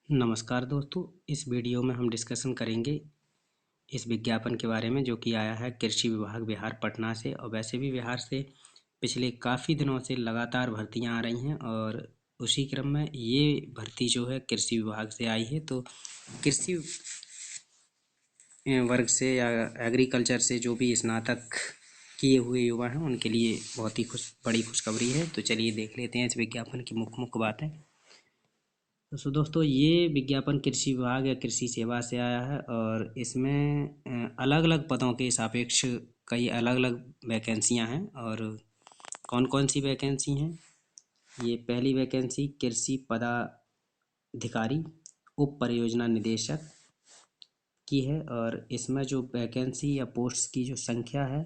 नमस्कार दोस्तों, इस वीडियो में हम डिस्कशन करेंगे इस विज्ञापन के बारे में जो कि आया है कृषि विभाग बिहार पटना से। और वैसे भी बिहार से पिछले काफ़ी दिनों से लगातार भर्तियां आ रही हैं और उसी क्रम में ये भर्ती जो है कृषि विभाग से आई है। तो कृषि वर्ग से या एग्रीकल्चर से जो भी स्नातक किए हुए युवा हैं उनके लिए बहुत ही बड़ी खुशखबरी है। तो चलिए देख लेते हैं इस विज्ञापन की मुख्य बातें। तो दोस्तों, ये विज्ञापन कृषि विभाग या कृषि सेवा से आया है और इसमें अलग अलग पदों के सापेक्ष कई अलग अलग वैकेंसियां हैं। और कौन कौन सी वैकेंसी हैं? ये पहली वैकेंसी कृषि पदाधिकारी उप परियोजना निदेशक की है। और इसमें जो वैकेंसी या पोस्ट्स की जो संख्या है,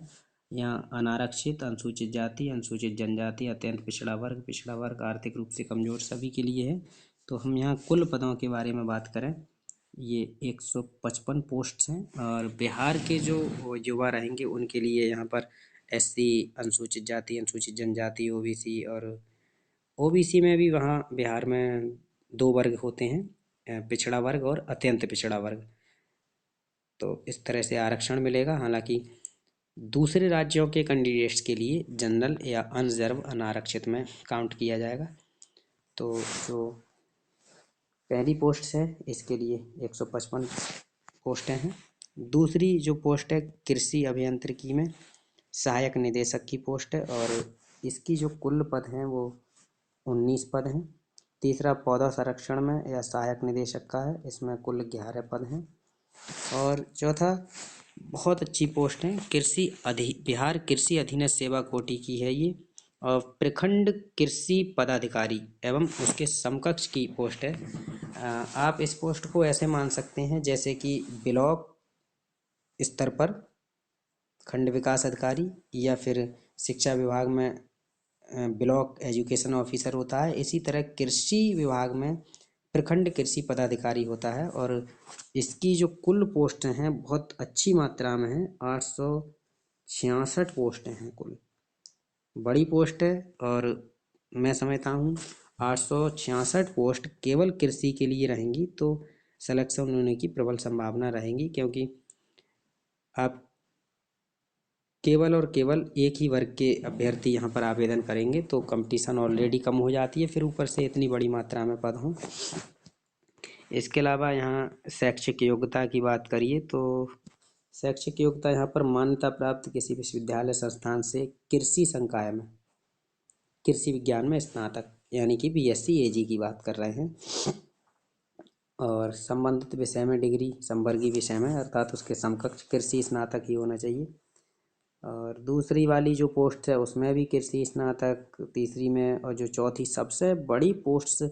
यहाँ अनारक्षित, अनुसूचित जाति, अनुसूचित जनजाति, अत्यंत पिछड़ा वर्ग, आर्थिक रूप से कमजोर सभी के लिए है। तो हम यहाँ कुल पदों के बारे में बात करें, ये 155 पोस्ट हैं। और बिहार के जो युवा रहेंगे उनके लिए यहाँ पर एससी, अनुसूचित जाति, अनुसूचित जनजाति, ओबीसी, और ओबीसी में भी वहाँ बिहार में दो वर्ग होते हैं, पिछड़ा वर्ग और अत्यंत पिछड़ा वर्ग। तो इस तरह से आरक्षण मिलेगा। हालांकि दूसरे राज्यों के कैंडिडेट्स के लिए जनरल या अनरिजर्व अनारक्षित में काउंट किया जाएगा। तो जो पहली पोस्ट है इसके लिए 155 पोस्टें हैं। दूसरी जो पोस्ट है कृषि अभियांत्रिकी में सहायक निदेशक की पोस्ट है और इसकी जो कुल पद हैं वो 19 पद हैं। तीसरा पौधा संरक्षण में या सहायक निदेशक का है, इसमें कुल 11 पद हैं। और चौथा बहुत अच्छी पोस्ट है बिहार कृषि अधीनस्थ सेवा कोटि की है ये, और प्रखंड कृषि पदाधिकारी एवं उसके समकक्ष की पोस्ट है। आप इस पोस्ट को ऐसे मान सकते हैं जैसे कि ब्लॉक स्तर पर खंड विकास अधिकारी या फिर शिक्षा विभाग में ब्लॉक एजुकेशन ऑफिसर होता है, इसी तरह कृषि विभाग में प्रखंड कृषि पदाधिकारी होता है। और इसकी जो कुल पोस्ट हैं बहुत अच्छी मात्रा में है, 866 पोस्टें हैं कुल। बड़ी पोस्ट है और मैं समझता हूँ 866 पोस्ट केवल कृषि के लिए रहेंगी तो सिलेक्शन होने की प्रबल संभावना रहेंगी, क्योंकि आप केवल और केवल एक ही वर्ग के अभ्यर्थी यहाँ पर आवेदन करेंगे तो कंपटीशन ऑलरेडी कम हो जाती है, फिर ऊपर से इतनी बड़ी मात्रा में पद हों। इसके अलावा यहाँ शैक्षिक योग्यता की बात करिए तो शैक्षिक योग्यता यहाँ पर मान्यता प्राप्त किसी विश्वविद्यालय संस्थान से कृषि संकाय में कृषि विज्ञान में स्नातक यानी कि बीएससी एजी की बात कर रहे हैं, और संबंधित विषय में डिग्री, संवर्गीय विषय में अर्थात उसके समकक्ष कृषि स्नातक ही होना चाहिए। और दूसरी वाली जो पोस्ट है उसमें भी कृषि स्नातक, तीसरी में, और जो चौथी सबसे बड़ी पोस्ट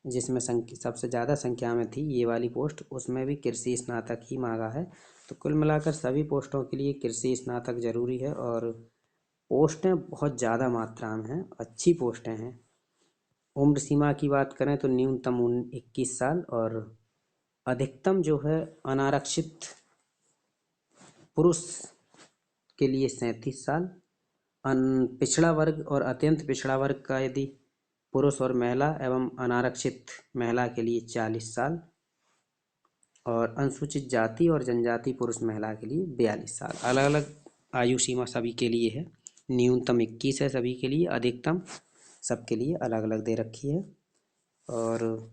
जिसमें सबसे ज़्यादा संख्या में थी ये वाली पोस्ट, उसमें भी कृषि स्नातक ही मांगा है। तो कुल मिलाकर सभी पोस्टों के लिए कृषि स्नातक जरूरी है और पोस्टें बहुत ज़्यादा मात्रा में हैं, अच्छी पोस्टें हैं। उम्र सीमा की बात करें तो न्यूनतम 21 साल और अधिकतम जो है अनारक्षित पुरुष के लिए 37 साल, पिछड़ा वर्ग और अत्यंत पिछड़ा वर्ग का यदि पुरुष और महिला एवं अनारक्षित महिला के लिए 40 साल, और अनुसूचित जाति और जनजाति पुरुष महिला के लिए 42 साल। अलग अलग आयु सीमा सभी के लिए है, न्यूनतम 21 है सभी के लिए, अधिकतम सबके लिए अलग अलग दे रखी है। और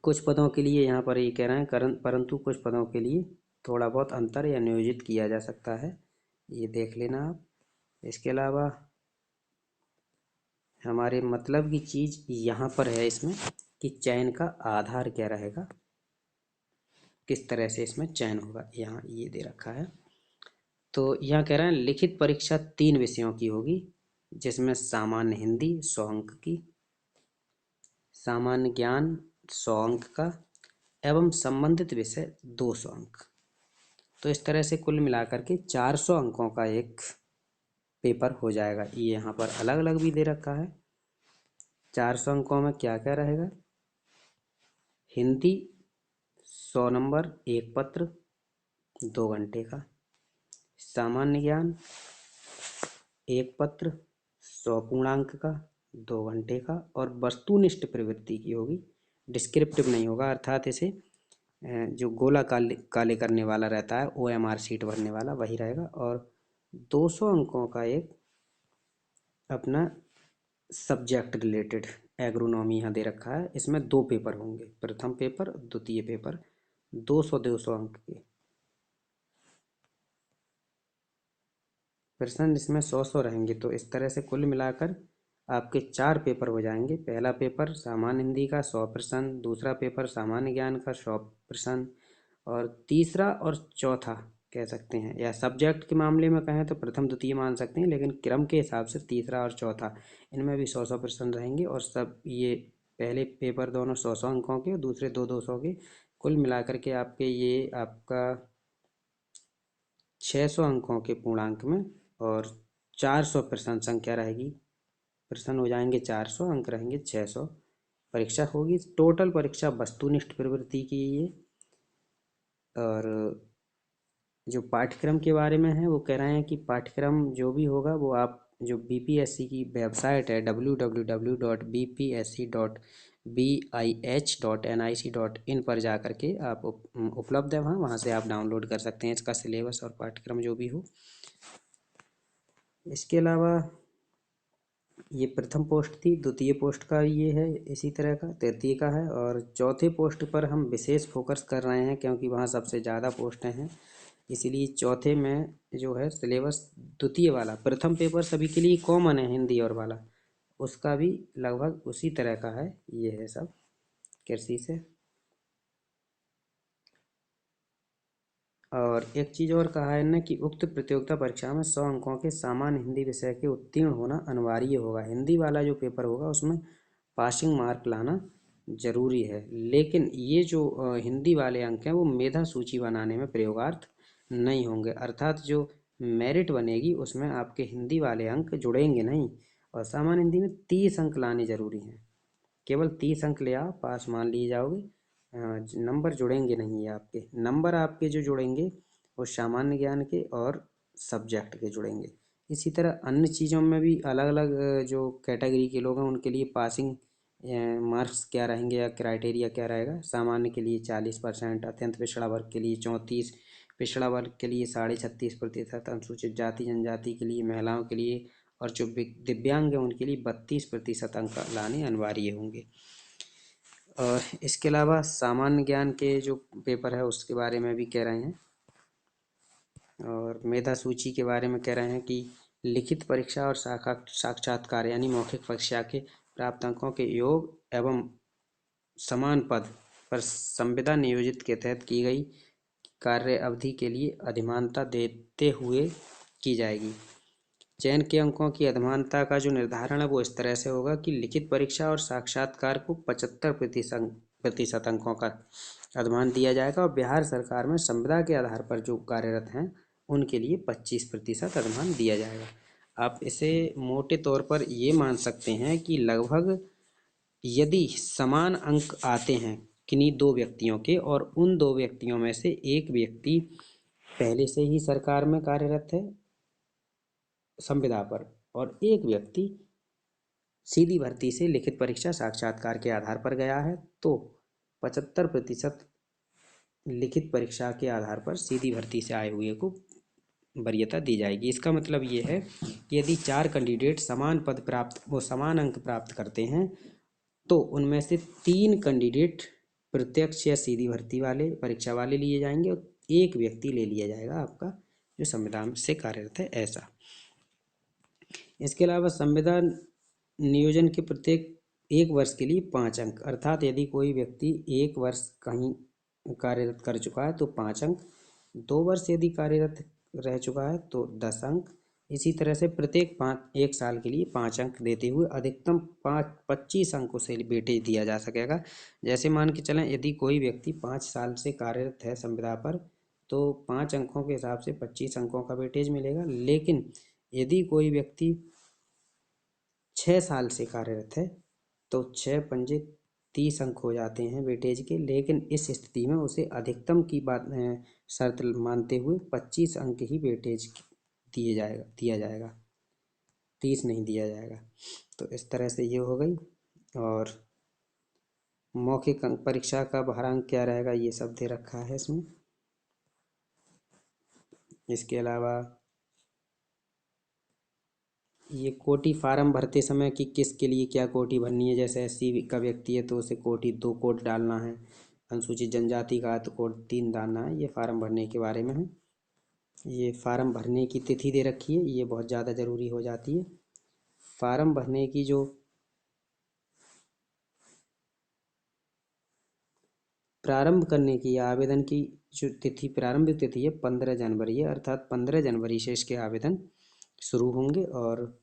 कुछ पदों के लिए यहाँ पर ये कह रहे हैं परंतु कुछ पदों के लिए थोड़ा बहुत अंतर या नियोजित किया जा सकता है, ये देख लेना आप। इसके अलावा हमारे मतलब की चीज़ यहाँ पर है इसमें कि चयन का आधार क्या रहेगा, किस तरह से इसमें चयन होगा, यहाँ ये दे रखा है। तो यहाँ कह रहे हैं लिखित परीक्षा 3 विषयों की होगी, जिसमें सामान्य हिंदी 100 अंक की, सामान्य ज्ञान 100 अंक का एवं संबंधित विषय 200 अंक। तो इस तरह से कुल मिलाकर के 400 अंकों का एक पेपर हो जाएगा। ये यहाँ पर अलग अलग भी दे रखा है। 400 अंकों में क्या क्या रहेगा? हिंदी 100 नंबर एक पत्र 2 घंटे का, सामान्य ज्ञान एक पत्र 100 पूर्णांक का 2 घंटे का, और वस्तुनिष्ठ प्रवृत्ति की होगी डिस्क्रिप्टिव नहीं होगा, अर्थात इसे जो गोला काले काले करने वाला रहता है OMR शीट भरने वाला वही रहेगा। और 200 अंकों का एक अपना सब्जेक्ट रिलेटेड एग्रोनॉमी यहाँ दे रखा है। इसमें 2 पेपर होंगे, प्रथम पेपर द्वितीय पेपर, 200 अंक के प्रश्न इसमें 100 रहेंगे। तो इस तरह से कुल मिलाकर आपके 4 पेपर हो जाएंगे। पहला पेपर सामान्य हिंदी का 100 प्रश्न, दूसरा पेपर सामान्य ज्ञान का 100 प्रश्न, और तीसरा और चौथा कह सकते हैं, या सब्जेक्ट के मामले में कहें तो प्रथम द्वितीय मान सकते हैं, लेकिन क्रम के हिसाब से तीसरा और चौथा इनमें भी 100 प्रश्न रहेंगे। और सब ये पहले पेपर दोनों 100 अंकों के, दूसरे 200 के, कुल मिलाकर के आपके ये आपका 600 अंकों के पूर्णांक में और 400 प्रश्न संख्या रहेगी। प्रश्न हो जाएंगे 400, अंक रहेंगे 600। परीक्षा होगी टोटल परीक्षा वस्तुनिष्ठ प्रवृत्ति की ये। और जो पाठ्यक्रम के बारे में है वो कह रहे हैं कि पाठ्यक्रम जो भी होगा वो आप जो BPSC की वेबसाइट है www.bpsc.bih.nic.in पर जा कर के आप उपलब्ध है वहाँ से आप डाउनलोड कर सकते हैं इसका सिलेबस और पाठ्यक्रम जो भी हो। इसके अलावा ये प्रथम पोस्ट थी, द्वितीय पोस्ट का ये है इसी तरह का, तृतीय का है, और चौथे पोस्ट पर हम विशेष फोकस कर रहे हैं क्योंकि वहाँ सबसे ज़्यादा पोस्टें हैं। इसीलिए चौथे में जो है सिलेबस द्वितीय वाला, प्रथम पेपर सभी के लिए कॉमन है हिंदी और वाला, उसका भी लगभग उसी तरह का है। ये है सब कृषि से। और एक चीज़ और कहा है ना कि उक्त प्रतियोगिता परीक्षा में 100 अंकों के सामान्य हिंदी विषय के उत्तीर्ण होना अनिवार्य होगा। हिंदी वाला जो पेपर होगा उसमें पासिंग मार्क लाना जरूरी है, लेकिन ये जो हिंदी वाले अंक हैं वो मेधा सूची बनाने में प्रयोगार्थ नहीं होंगे, अर्थात जो मेरिट बनेगी उसमें आपके हिंदी वाले अंक जुड़ेंगे नहीं। और सामान्य हिंदी में 30 अंक लाने जरूरी हैं, केवल 30 अंक ले आओ पास मान लिए जाओगे। नंबर जुड़ेंगे नहीं, है आपके नंबर आपके जो जुड़ेंगे वो सामान्य ज्ञान के और सब्जेक्ट के जुड़ेंगे। इसी तरह अन्य चीज़ों में भी अलग अलग जो कैटेगरी के लोग हैं उनके लिए पासिंग मार्क्स क्या रहेंगे या क्राइटेरिया क्या रहेगा। सामान्य के लिए 40%, अत्यंत पिछड़ा वर्ग के लिए 34, पिछड़ा वर्ग के लिए 36.5%, अनुसूचित जाति जनजाति के लिए, महिलाओं के लिए और जो दिव्यांग हैं उनके लिए 32% अंक लाने अनिवार्य होंगे। और इसके अलावा सामान्य ज्ञान के जो पेपर है उसके बारे में भी कह रहे हैं, और मेधा सूची के बारे में कह रहे हैं कि लिखित परीक्षा और साक्षात्कार यानी मौखिक परीक्षा के प्राप्त अंकों के योग एवं समान पद पर संविदा नियोजित के तहत की गई कार्य अवधि के लिए अधिमानता देते हुए की जाएगी। चयन के अंकों की अधिमानता का जो निर्धारण है वो इस तरह से होगा कि लिखित परीक्षा और साक्षात्कार को 75% अंकों का अधिमान दिया जाएगा, और बिहार सरकार में संविदा के आधार पर जो कार्यरत हैं उनके लिए 25% अधिमान दिया जाएगा। आप इसे मोटे तौर पर ये मान सकते हैं कि लगभग यदि समान अंक आते हैं किन्हीं 2 व्यक्तियों के, और उन 2 व्यक्तियों में से एक व्यक्ति पहले से ही सरकार में कार्यरत है संविदा पर और एक व्यक्ति सीधी भर्ती से लिखित परीक्षा साक्षात्कार के आधार पर गया है, तो 75% लिखित परीक्षा के आधार पर सीधी भर्ती से आए हुए को वरीयता दी जाएगी। इसका मतलब ये है कि यदि 4 कैंडिडेट समान पद प्राप्त वो समान अंक प्राप्त करते हैं तो उनमें से 3 कैंडिडेट प्रत्यक्ष या सीधी भर्ती वाले परीक्षा वाले लिए जाएंगे और एक व्यक्ति ले लिया जाएगा आपका जो संविधान से कार्यरत है, ऐसा। इसके अलावा संविधान नियोजन के प्रत्येक 1 वर्ष के लिए 5 अंक, अर्थात यदि कोई व्यक्ति 1 वर्ष कहीं कार्यरत कर चुका है तो 5 अंक, 2 वर्ष यदि कार्यरत रह चुका है तो 10 अंक। इसी तरह से प्रत्येक 1 साल के लिए 5 अंक देते हुए अधिकतम 25 अंकों से वेटेज दिया जा सकेगा। जैसे मान के चलें यदि कोई व्यक्ति 5 साल से कार्यरत है संविदा पर तो 5 अंकों के हिसाब से 25 अंकों का वेटेज मिलेगा, लेकिन यदि कोई व्यक्ति 6 साल से कार्यरत है तो 6 पंजे 30 अंक हो जाते हैं वेटेज के, लेकिन इस स्थिति में उसे अधिकतम की बात शर्त मानते हुए 25 अंक ही वेटेज दिया जाएगा, 30 नहीं दिया जाएगा। तो इस तरह से ये हो गई। और मौखिक अंक परीक्षा का भारांक क्या रहेगा ये सब दे रखा है इसमें। इसके अलावा ये कोटि फार्म भरते समय कि किसके लिए क्या कोटि भरनी है, जैसे SC का व्यक्ति है तो उसे कोटि 2 कोट डालना है, अनुसूचित जनजाति का तो कोट 3 डालना है। ये फार्म भरने के बारे में है। ये फार्म भरने की तिथि दे रखी है, ये बहुत ज़्यादा ज़रूरी हो जाती है। फार्म भरने की जो प्रारंभ करने की या आवेदन की जो तिथि, प्रारंभिक तिथि है 15 जनवरी है, अर्थात 15 जनवरी से इसके आवेदन शुरू होंगे और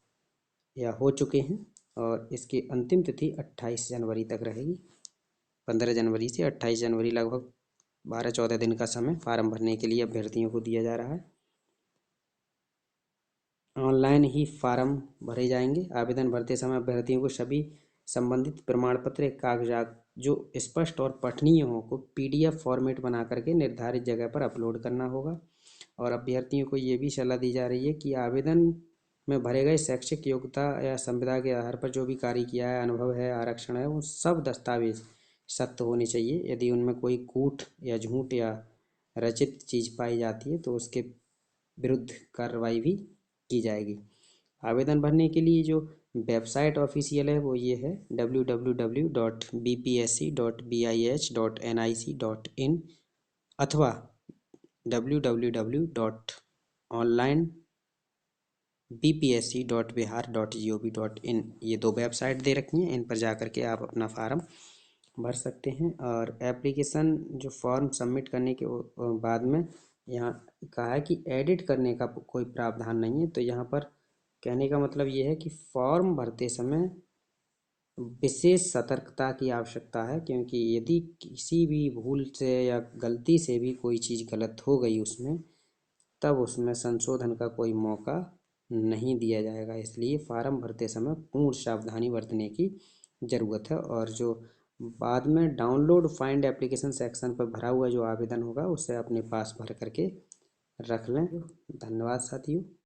या हो चुके हैं, और इसकी अंतिम तिथि 28 जनवरी तक रहेगी। 15 जनवरी से 28 जनवरी लगभग 12-14 दिन का समय फार्म भरने के लिए अभ्यर्थियों को दिया जा रहा है। ऑनलाइन ही फार्म भरे जाएंगे। आवेदन भरते समय अभ्यर्थियों को सभी संबंधित प्रमाण पत्र, कागजात जो स्पष्ट और पठनीय हो को PDF फॉर्मेट बना करके निर्धारित जगह पर अपलोड करना होगा। और अभ्यर्थियों को ये भी सलाह दी जा रही है कि आवेदन में भरे गए शैक्षिक योग्यता या संविदा के आधार पर जो भी कार्य किया है, अनुभव है, आरक्षण है, वो सब दस्तावेज सत्य होने चाहिए। यदि उनमें कोई कूट या झूठ या रचित चीज़ पाई जाती है तो उसके विरुद्ध कार्रवाई भी की जाएगी। आवेदन भरने के लिए जो वेबसाइट ऑफिशियल है वो ये है www.bpsc.bih.nic.in अथवा www.onlinebpsc.bihar.gov.in। ये 2 वेबसाइट दे रखी हैं, इन पर जा कर के आप अपना फार्म भर सकते हैं। और एप्लीकेशन जो फॉर्म सबमिट करने के बाद में यहाँ कहा है कि एडिट करने का कोई प्रावधान नहीं है। तो यहाँ पर कहने का मतलब ये है कि फॉर्म भरते समय विशेष सतर्कता की आवश्यकता है, क्योंकि यदि किसी भी भूल से या गलती से भी कोई चीज़ गलत हो गई उसमें, तब उसमें संशोधन का कोई मौका नहीं दिया जाएगा। इसलिए फार्म भरते समय पूर्ण सावधानी बरतने की ज़रूरत है। और जो बाद में डाउनलोड फाइंड एप्लीकेशन सेक्शन पर भरा हुआ जो आवेदन होगा उसे अपने पास भर करके रख लें। धन्यवाद साथियों।